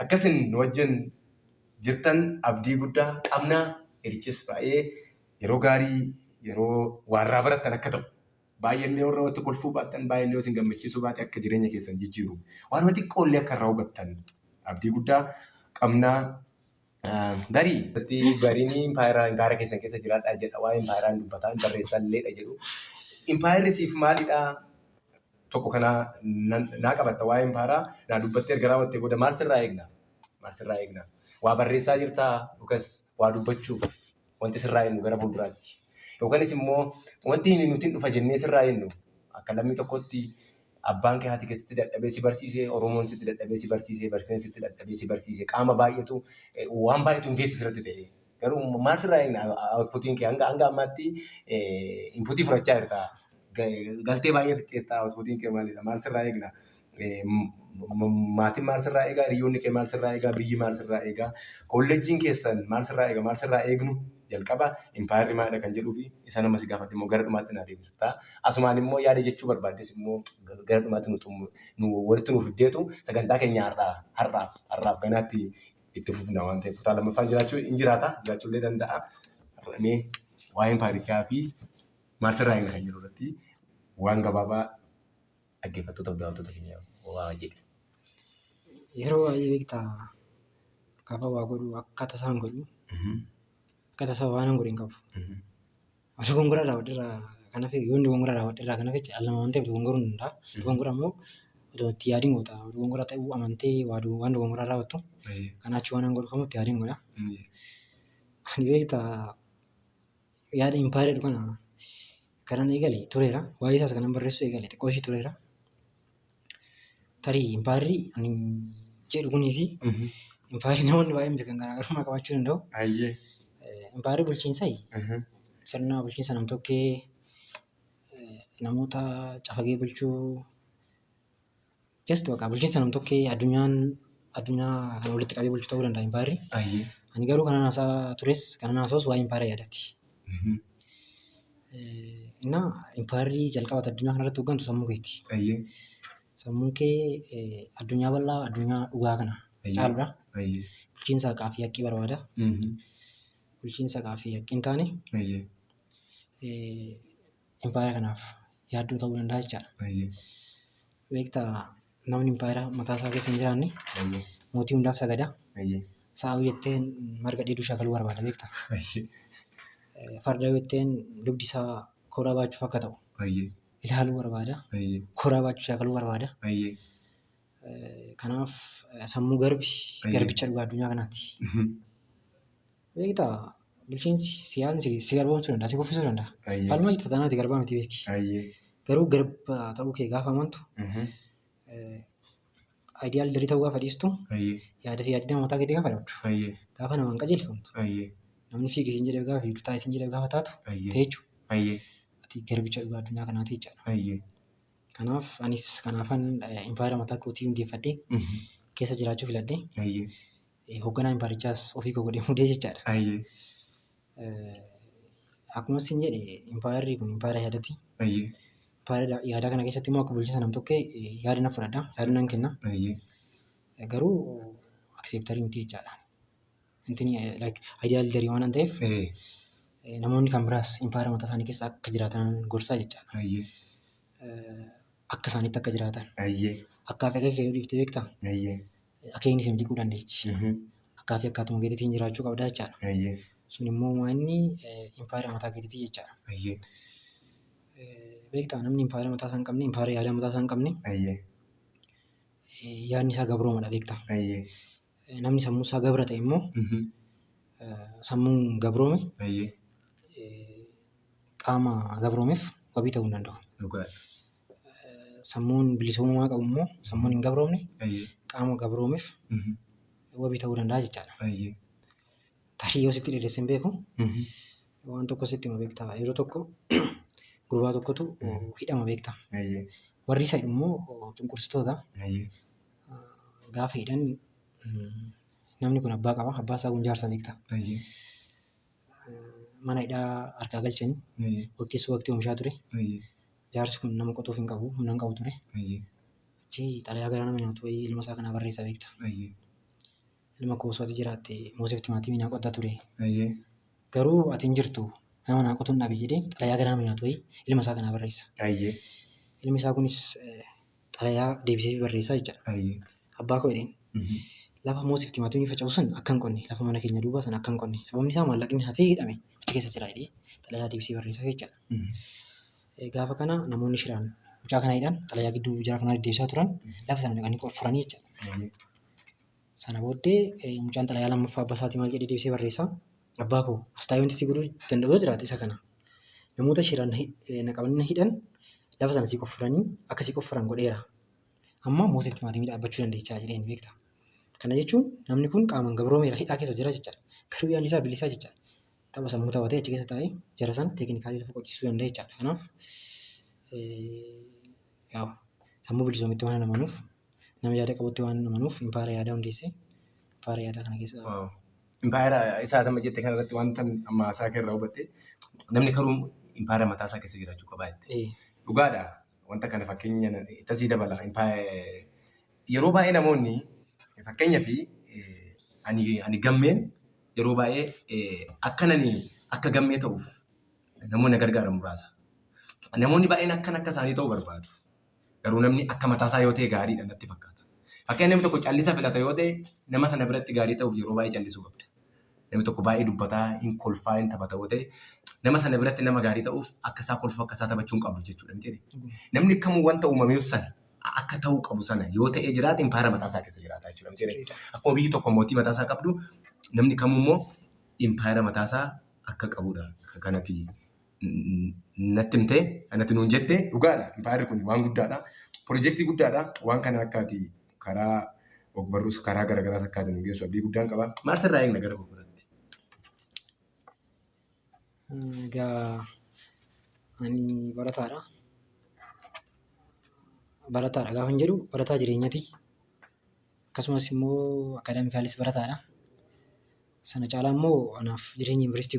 Akkasin wajjin jirtan abdii guddaa qabnaa. Erichis baay'ee yeroo gaarii yeroo waarraa barattan akka ta'u. Baay'een warra watti kolfuu baattan baay'een yoo isin gammachiisuu baate akka jireenya keessan jijjiiru. Waanuma xiqqoollee akka irraa hubattan abdii guddaa qabnaa. Gariin impaayera keessan keessa jiraadhaa jedha. Waa'ee impaayeraan dubbataa barreessalleedha jedhu. Impaayerri siif maalidhaa? Tokko kana naa qabatta waa'ee impaayeraa naa dubbattee erga raawwattee booda maal sirraa eegna? Maal sirraa eegna? Waa barreessaa jirtaa yookaas waa dubbachuuf wanti sirraa eegnu gara fuulduraatti. Yookaanis immoo wanti nuti dhufa jennee sirraa eegnu akka lammii tokkotti abbaan kee haati keessatti dadhabee si barsiisee, Oromoon sitti dadhabee si barsiisee, barsiiseen sitti dadhabee si barsiisee, qaama baay'atu waan baay'atu hin geessis irratti ta'e. Garuu maal sirraa eegna? Outputiin kee hanga ammaatti inputii fudhachaa jirta. Galtee baay'ee fixxeettaa outputiin kee maalidha? Maal sirraa eegna? Maatiin maal sirraa eegaa? Hiriyoonni kee maal sirraa eegaa? Biyyi maal sirraa eegaa? Kolleejjiin keessan maal sirraa eega? Maal sirraa eegnu? Jalqaba impaayerri maalidha kan jedhuu fi isa nama si gaafadhe immoo gara dhumaatti na deebistaa. Asumaan immoo yaada jechuu barbaaddes immoo gara dhumaatti walitti nuuf fiddeetu sagantaa keenya har'aaf ganaatti itti fufna waan ta'eef kutaa lammaffaan jiraachuu hin jiraata. Jiraachuullee danda'a. Har'amee waa'ee impaayerichaa fi maal sirraa eegna kan jedhu irratti waan gabaabaa dhaggeeffattoota daawwattoota keenyaaf waa jedhe. Yeroo baay'ee beektaa gaafa waa godhu akka tasaan godhu akka tasaa waan godhin qabu. Osoo gongoraa raawwadheerraa kana fi yoonni gongoraa raawwadheerraa kana fi allama waan ta'eef gongoruun hin danda'a. Gongoraa immoo odoo itti yaadiin goota. Gongoraa ta'uu amantee waan gongoraa raawwattu kan achi waan godhu kamuu itti yaadiin godha. Ani beektaa yaada impaayera kana kanan eegale tureera. Waa'ee isaas kanan barreessu eegale xiqqoo ishee tureera. Tarii impaayerri ani jedhu kunii fi impaayerri namoonni baay'een beekan garaagarummaa qabaachuu danda'u. Impaayerri bulchiinsaa sirna bulchiinsa nam-tokkee namoota cafagee bulchuu bulchiinsa nam-tokkee addunyaa kan walitti qabee bulchuu ta'uu danda'a impaayerri. Ani garuu kanan haasaa tures kanan haasa'us waa'ee impaayera yaadatti. Impaayerri jalqabata addunyaa kanarratti hooggantu sammuu keeti. Sammuun kee addunyaa bal'aa addunyaa dhugaa kana caaludha. Bulchiinsa haqaa fi haqqii barbaada. Bulchiinsa haqaa fi haqqii hin taane impaayera kanaaf yaaddoo ta'uu danda'a jechaadha. Beektaa namni impaayera mataa isaa keessa hin jiraanne mootii hundaaf sagada. Sa'a jetteen marga dheeduu shaakaluu barbaada beektaa. Farda jetteen dugdi isaa kooraa baachuuf akka ta'u ilaaluu barbaada. Kooraa baachuu shaakaluu barbaada. Kanaaf sammuu garbicha dhugaa addunyaa kanaati. Beektaa bulchiinsi siyaasni si garboomsuu danda'a, si kuffisuu danda'a. Falmaa jirtu tanaati garbaa miti beeki. Garuu garba ta'uu kee gaafa amantu ayidiyaal darii ta'uu gaafa dhiistu yaada fi yaadina mataa keetii gaafa dhabdu gaafa namaan qajeelfamtu namni fiigi isin jedhee gaafa fiigdu taa'e isin jedhee gaafa taatu ta'echu ati garbicha dhugaa addunyaa kanaati jechaadha. Kanaaf anis kanaafan impaayera mataa kootii hundeeffadhee keessa jiraachuu filadhee hoogganaa impaayerichaas ofii koo godhee mudee jechaadha. Akkuma isin jedhe impaayerri kun impaayera yaadati. Impaayera yaadaa kana keessatti immoo akka bulchiinsa nam-tokkee yaada na fudhadha, yaada nan kenna. Garuu akseeptarii miti jechaadha. Ayidiyaal darii waan ta'eef namoonni kan biraas impaayera mataa isaanii keessa akka jiraatan gorsaa jechaadha. Akka isaaniitti akka jiraatan. Akkaafi akka yoo dhiifte beektaa? Akeekni isin dhiquu dandeechi. Akkaafi akkaatuma keetiitiin jiraachuu qabda jechaadha. Sun immoo waanni impaayera mataa keetiitii jechaadha. Beektaa namni impaayera mataa isaa hin qabne, impaayera yaadaa mataa isaa hin qabne yaadni isaa gabroomadha beektaa. Namni sammuu isaa gabra ta'e immoo sammuun gabroome qaama gabroomeef wabii ta'uu hin danda'u. Sammuun bilisummaa qabu immoo sammuun hin gabroomne qaama gabroomeef wabii ta'uu danda'a jechaadha. Tarii yoo sitti dheedesse hin beeku waan tokko sitti hima beektaa. Yeroo tokko gurbaa tokkotu hidhama beektaa. Warri isa hidhu immoo cunqursitoota. Gaafa hidhan namni kun abbaa qaba. Abbaa isaa kun jaarsa beektaa. Mana hidhaa harkaa galchanii waqtii oomishaa ture. Jaarsi kun nama qotuuf hin qabu, humna hin qabu ture. Achi xalayaa garaa nama nyaatu wayii ilma isaa kanaa barreessaa beektaa. ilma koo osoo ati jiraatte Moosef timaatimii naa qotta ture. Ayyee. Garuu ati hin jirtu nama naa qotuun dhabe jedhee xalayaa ganaa nyaatu wayii ilma isaa kanaa barreessa. Ayyee. Ilmi isaa kunis xalayaa deebisee barreessaa jechaadha. Ayyee. Abbaa koo jedheen lafa Moosef timaatimii faca'u sun akka hin qonne lafa mana keenya duuba sun akka hin qonne sababni isaa maallaqni hatee hidhame achi keessa jira jedhee xalayaa deebisee barreessaa jechaadha. Gaafa kana namoonni shiraan mucaa kana hidhan xalayaa gidduu jara kanaa deddeebisaa turan lafa sana dhaqanii qorfuranii jechaadha. Sana booddee mucaan xalayaa lammaffaa abbaa isaatii maal jedhee deebisee barreessaa abbaa koo asxaa wanti si godhuu danda'u yoo jiraate isa kana namoota shiraan naqamanii hidhan lafa sana si qoffuranii akka si qoffuran godheera. Amma Moosef timaatimii dhaabbachuu dandeechaa jedheen beekta. Kana jechuun namni kun qaamaan gabroomeera hidhaa keessa jira jechaadha. Garuu yaalli isaa bilisaa jechaadha. Tapha sammuu taphatee achi keessa taa'ee jara sana teeknikaalii lafa qochisiisuu danda'a jechaadha. Kanaaf sammuu bilisoomitti waan amanuuf nama yaada qabutti waan amanuuf impaayera yaadaa hundeessee impaayera yaadaa kana keessa. Impaayera isaa amma jette kanarratti wanta amma isaa keerraa hubatte namni karuu impaayera mataa isaa keessa jiraachuu qaba jette. Dhugaadha wanta kana fakkeenya tasii dabala yeroo baay'ee namoonni fakkeenyaa fi ani gammeen yeroo baay'ee akka gammee ta'uuf namoonni gargaaran muraasa. Namoonni baay'een akka isaanii ta'uu barbaadu. Garuu namni akka mataasaa yoo ta'e gaariidha natti fakkaata. Fakkeenya namni tokko callisa filata yoo ta'e nama sana biratti gaarii ta'uuf yeroo baay'ee callisuu qabda. Namni tokko baay'ee dubbataa, hin kolfaa, hin taphata yoo ta'e nama sana biratti nama gaarii ta'uuf akka isaa kolfuu akka isaa taphachuu hin qabdu jechuudha. Namni kamuu wanta uumameef sana akka ta'uu qabu sana yoo ta'ee jiraate impaayera mataasaa keessa jiraata jechuudha. Akkuma biyyi tokko mootii mataasaa qabdu namni kamuu immoo impaayera mataasaa akka qabudha. Kanatti natti himtee kanatti nuun jettee dhugaadha. Impaayerri kun waan guddaadha. Piroojeektii guddaadha. Waan kana akkaati karaa ogbarruus karaa garaagaraas akkaati nu geessu abdii guddaan qaba. Maal sirraa eegna gara gurguraatti? Egaa ani barataadha. Barataadha gaafa hin jedhu barataa jireenyaati. Akkasumas immoo akaadaamikaalis barataadha. Sana caalaa immoo anaaf jireenya yuunivarsiitii